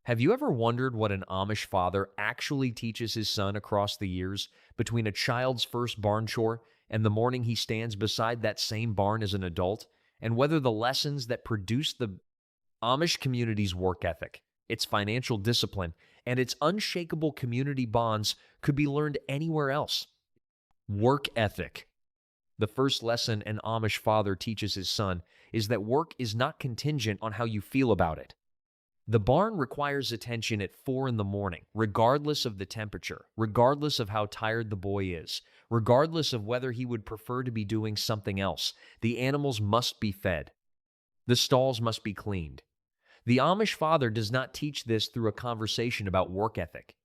Have you ever wondered what an Amish father actually teaches his son across the years between a child's first barn chore and the morning he stands beside that same barn as an adult, and whether the lessons that produce the Amish community's work ethic, its financial discipline, and its unshakable community bonds could be learned anywhere else? Work ethic. The first lesson an Amish father teaches his son is that work is not contingent on how you feel about it. The barn requires attention at 4 in the morning, regardless of the temperature, regardless of how tired the boy is, regardless of whether he would prefer to be doing something else. The animals must be fed. The stalls must be cleaned. The Amish father does not teach this through a conversation about work ethic.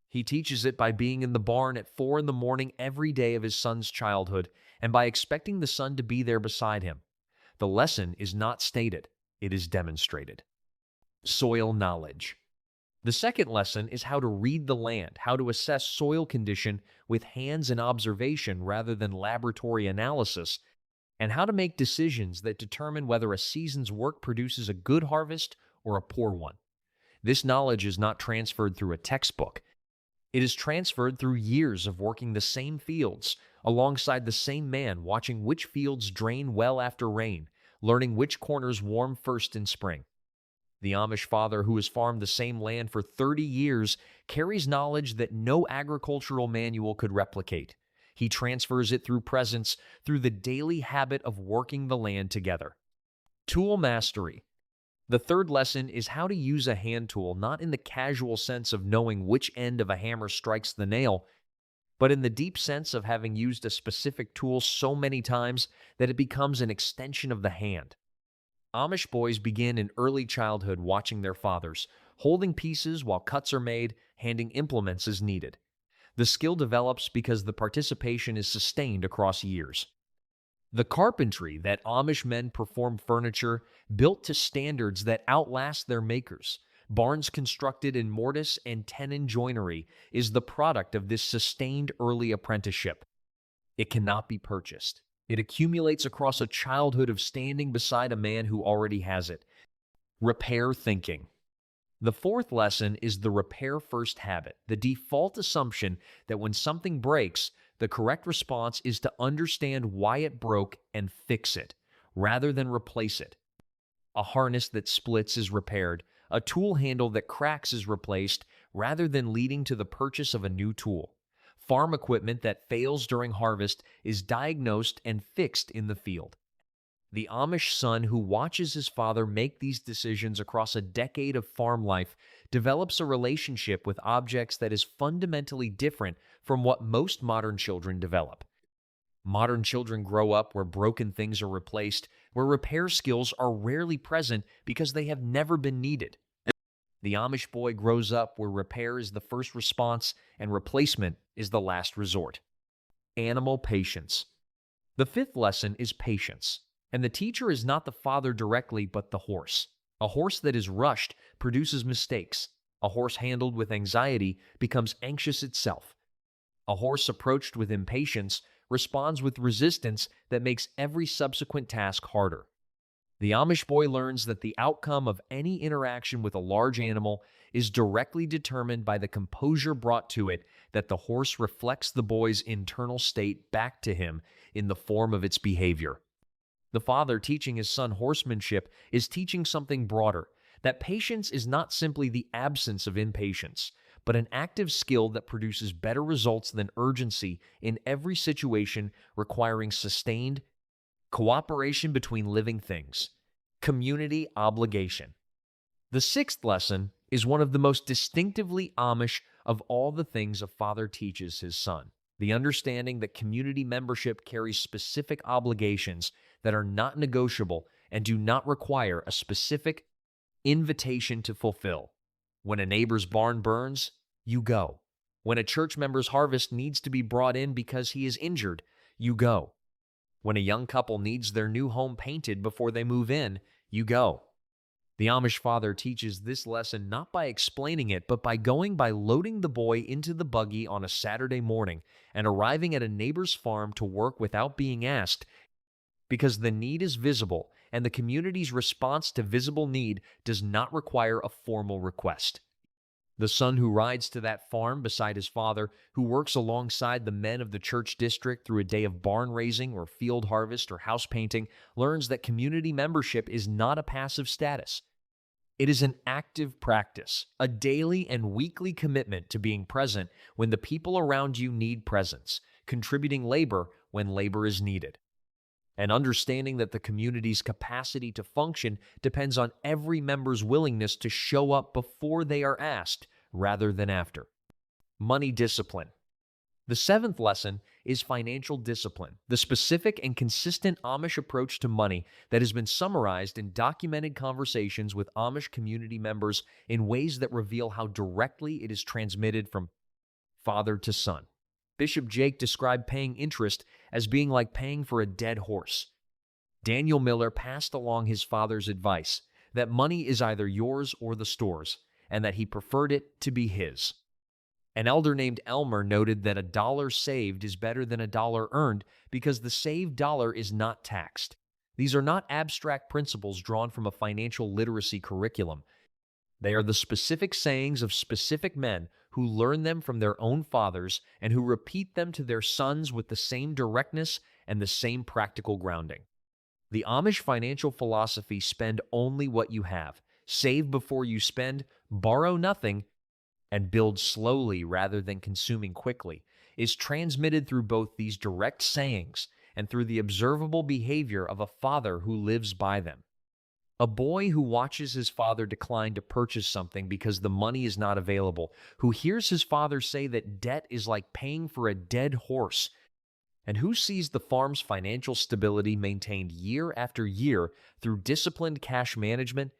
He teaches it by being in the barn at 4 in the morning every day of his son's childhood and by expecting the son to be there beside him. The lesson is not stated, it is demonstrated. Soil knowledge. The second lesson is how to read the land, how to assess soil condition with hands and observation rather than laboratory analysis, and how to make decisions that determine whether a season's work produces a good harvest or a poor one. This knowledge is not transferred through a textbook. It is transferred through years of working the same fields, alongside the same man, watching which fields drain well after rain, learning which corners warm first in spring. The Amish father who has farmed the same land for 30 years carries knowledge that no agricultural manual could replicate. He transfers it through presence, through the daily habit of working the land together. Tool mastery. The third lesson is how to use a hand tool, not in the casual sense of knowing which end of a hammer strikes the nail, but in the deep sense of having used a specific tool so many times that it becomes an extension of the hand. Amish boys begin in early childhood watching their fathers, holding pieces while cuts are made, handing implements as needed. The skill develops because the participation is sustained across years. The carpentry that Amish men perform furniture built to standards that outlast their makers, barns constructed in mortise and tenon joinery, is the product of this sustained early apprenticeship. It cannot be purchased. It accumulates across a childhood of standing beside a man who already has it. Repair thinking. The fourth lesson is the repair-first habit, the default assumption that when something breaks, the correct response is to understand why it broke and fix it, rather than replace it. A harness that splits is repaired. A tool handle that cracks is replaced, rather than leading to the purchase of a new tool. Farm equipment that fails during harvest is diagnosed and fixed in the field. The Amish son who watches his father make these decisions across a decade of farm life develops a relationship with objects that is fundamentally different from what most modern children develop. Modern children grow up where broken things are replaced, where repair skills are rarely present because they have never been needed. The Amish boy grows up where repair is the first response and replacement is the last resort. Animal patience. The fifth lesson is patience, and the teacher is not the father directly but the horse. A horse that is rushed produces mistakes. A horse handled with anxiety becomes anxious itself. A horse approached with impatience responds with resistance that makes every subsequent task harder. The Amish boy learns that the outcome of any interaction with a large animal is directly determined by the composure brought to it that the horse reflects the boy's internal state back to him in the form of its behavior. The father teaching his son horsemanship is teaching something broader, that patience is not simply the absence of impatience, but an active skill that produces better results than urgency in every situation requiring sustained cooperation between living things. Community obligation. The sixth lesson is one of the most distinctively Amish of all the things a father teaches his son. The understanding that community membership carries specific obligations that are not negotiable and do not require a specific invitation to fulfill. When a neighbor's barn burns, you go. When a church member's harvest needs to be brought in because he is injured, you go. When a young couple needs their new home painted before they move in, you go. The Amish father teaches this lesson not by explaining it, but by loading the boy into the buggy on a Saturday morning and arriving at a neighbor's farm to work without being asked, because the need is visible and the community's response to visible need does not require a formal request. The son who rides to that farm beside his father, who works alongside the men of the church district through a day of barn raising or field harvest or house painting, learns that community membership is not a passive status. It is an active practice, a daily and weekly commitment to being present when the people around you need presence, contributing labor when labor is needed, and understanding that the community's capacity to function depends on every member's willingness to show up before they are asked, rather than after. Money discipline. The seventh lesson is financial discipline, the specific and consistent Amish approach to money that has been summarized in documented conversations with Amish community members in ways that reveal how directly it is transmitted from father to son. Bishop Jake described paying interest as being like paying for a dead horse. Daniel Miller passed along his father's advice that money is either yours or the store's, and that he preferred it to be his. An elder named Elmer noted that a dollar saved is better than a dollar earned because the saved dollar is not taxed. These are not abstract principles drawn from a financial literacy curriculum. They are the specific sayings of specific men who learn them from their own fathers and who repeat them to their sons with the same directness and the same practical grounding. The Amish financial philosophy, spend only what you have, save before you spend, borrow nothing, and build slowly rather than consuming quickly, is transmitted through both these direct sayings and through the observable behavior of a father who lives by them. A boy who watches his father decline to purchase something because the money is not available, who hears his father say that debt is like paying for a dead horse, and who sees the farm's financial stability maintained year after year through disciplined cash management,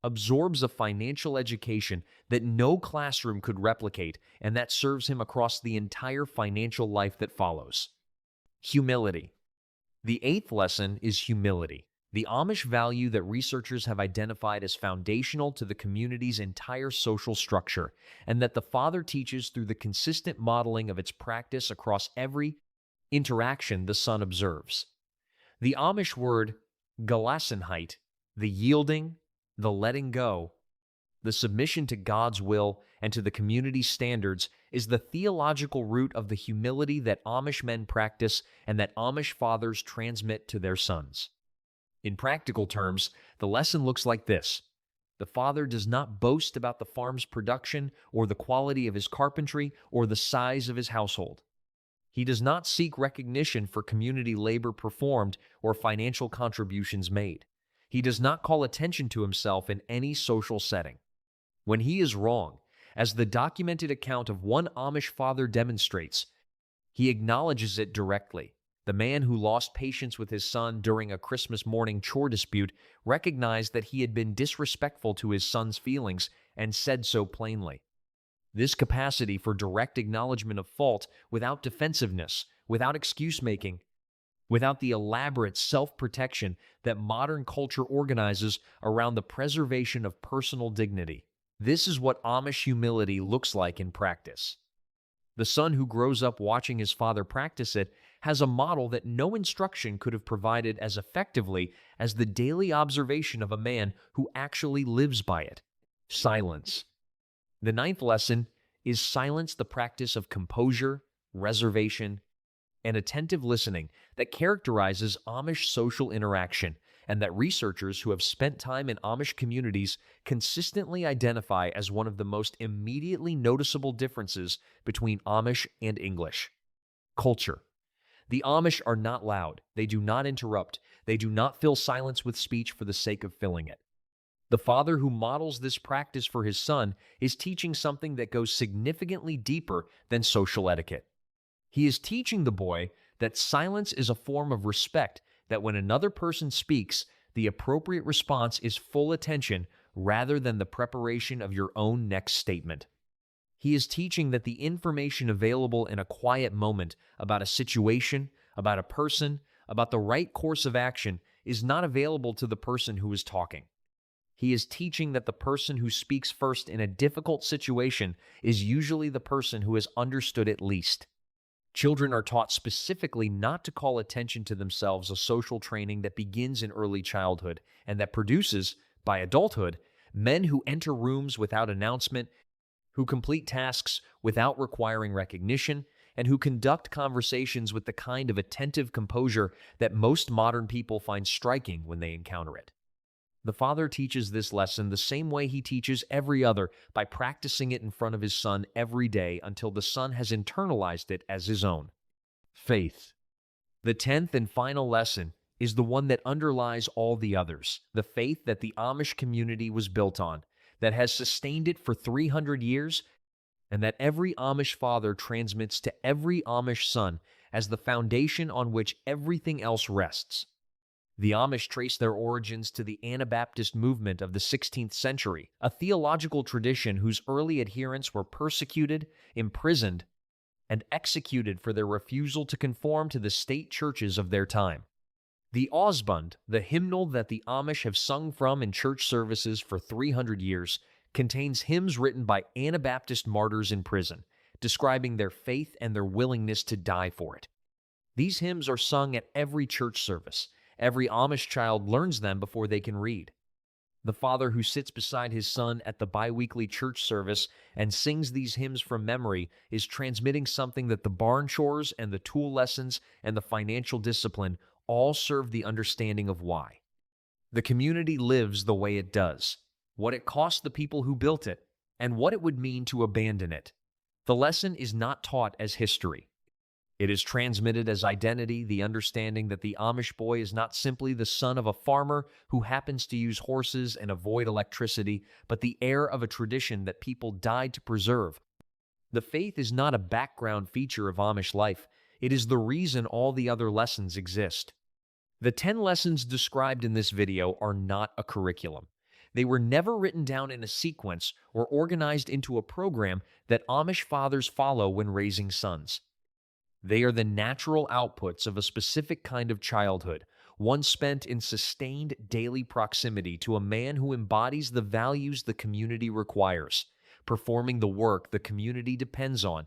absorbs a financial education that no classroom could replicate and that serves him across the entire financial life that follows. Humility. The eighth lesson is humility, the Amish value that researchers have identified as foundational to the community's entire social structure, and that the father teaches through the consistent modeling of its practice across every interaction the son observes. The Amish word Gelassenheit, the yielding, the letting go, the submission to God's will and to the community's standards, is the theological root of the humility that Amish men practice and that Amish fathers transmit to their sons. In practical terms, the lesson looks like this. The father does not boast about the farm's production or the quality of his carpentry or the size of his household. He does not seek recognition for community labor performed or financial contributions made. He does not call attention to himself in any social setting. When he is wrong, as the documented account of one Amish father demonstrates, he acknowledges it directly. The man who lost patience with his son during a Christmas morning chore dispute recognized that he had been disrespectful to his son's feelings and said so plainly. This capacity for direct acknowledgement of fault without defensiveness, without excuse-making, without the elaborate self-protection that modern culture organizes around the preservation of personal dignity. This is what Amish humility looks like in practice. The son who grows up watching his father practice it has a model that no instruction could have provided as effectively as the daily observation of a man who actually lives by it. Silence. The ninth lesson is silence, the practice of composure, reservation, and attentive listening that characterizes Amish social interaction, and that researchers who have spent time in Amish communities consistently identify as one of the most immediately noticeable differences between Amish and English. Culture. The Amish are not loud. They do not interrupt. They do not fill silence with speech for the sake of filling it. The father who models this practice for his son is teaching something that goes significantly deeper than social etiquette. He is teaching the boy that silence is a form of respect, that when another person speaks, the appropriate response is full attention rather than the preparation of your own next statement. He is teaching that the information available in a quiet moment about a situation, about a person, about the right course of action is not available to the person who is talking. He is teaching that the person who speaks first in a difficult situation is usually the person who has understood it least. Children are taught specifically not to call attention to themselves, a social training that begins in early childhood and that produces, by adulthood, men who enter rooms without announcement, who complete tasks without requiring recognition, and who conduct conversations with the kind of attentive composure that most modern people find striking when they encounter it. The father teaches this lesson the same way he teaches every other, by practicing it in front of his son every day until the son has internalized it as his own. Faith. The 10th and final lesson is the one that underlies all the others, the faith that the Amish community was built on, that has sustained it for 300 years, and that every Amish father transmits to every Amish son as the foundation on which everything else rests. The Amish trace their origins to the Anabaptist movement of the 16th century, a theological tradition whose early adherents were persecuted, imprisoned, and executed for their refusal to conform to the state churches of their time. The Ausbund, the hymnal that the Amish have sung from in church services for 300 years, contains hymns written by Anabaptist martyrs in prison, describing their faith and their willingness to die for it. These hymns are sung at every church service. Every Amish child learns them before they can read. The father who sits beside his son at the biweekly church service and sings these hymns from memory is transmitting something that the barn chores and the tool lessons and the financial discipline all serve the understanding of why. The community lives the way it does, what it cost the people who built it, and what it would mean to abandon it. The lesson is not taught as history. It is transmitted as identity, the understanding that the Amish boy is not simply the son of a farmer who happens to use horses and avoid electricity, but the heir of a tradition that people died to preserve. The faith is not a background feature of Amish life. It is the reason all the other lessons exist. The 10 lessons described in this video are not a curriculum. They were never written down in a sequence or organized into a program that Amish fathers follow when raising sons. They are the natural outputs of a specific kind of childhood, one spent in sustained daily proximity to a man who embodies the values the community requires, performing the work the community depends on.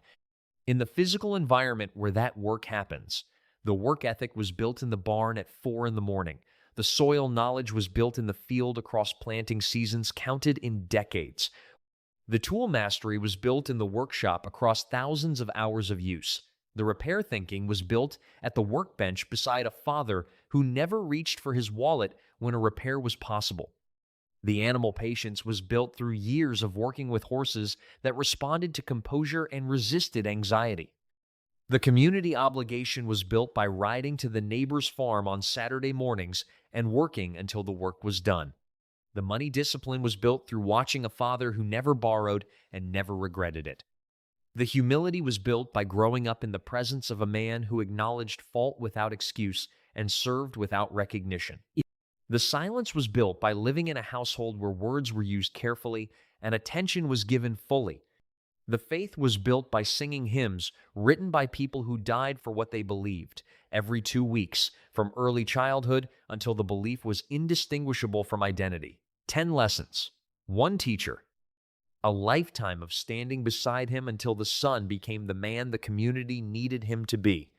In the physical environment where that work happens, the work ethic was built in the barn at 4 in the morning. The soil knowledge was built in the field across planting seasons counted in decades. The tool mastery was built in the workshop across thousands of hours of use. The repair thinking was built at the workbench beside a father who never reached for his wallet when a repair was possible. The animal patience was built through years of working with horses that responded to composure and resisted anxiety. The community obligation was built by riding to the neighbor's farm on Saturday mornings and working until the work was done. The money discipline was built through watching a father who never borrowed and never regretted it. The humility was built by growing up in the presence of a man who acknowledged fault without excuse and served without recognition. The silence was built by living in a household where words were used carefully and attention was given fully. The faith was built by singing hymns written by people who died for what they believed every 2 weeks, from early childhood until the belief was indistinguishable from identity. 10 lessons, 1 teacher, a lifetime of standing beside him until the son became the man the community needed him to be.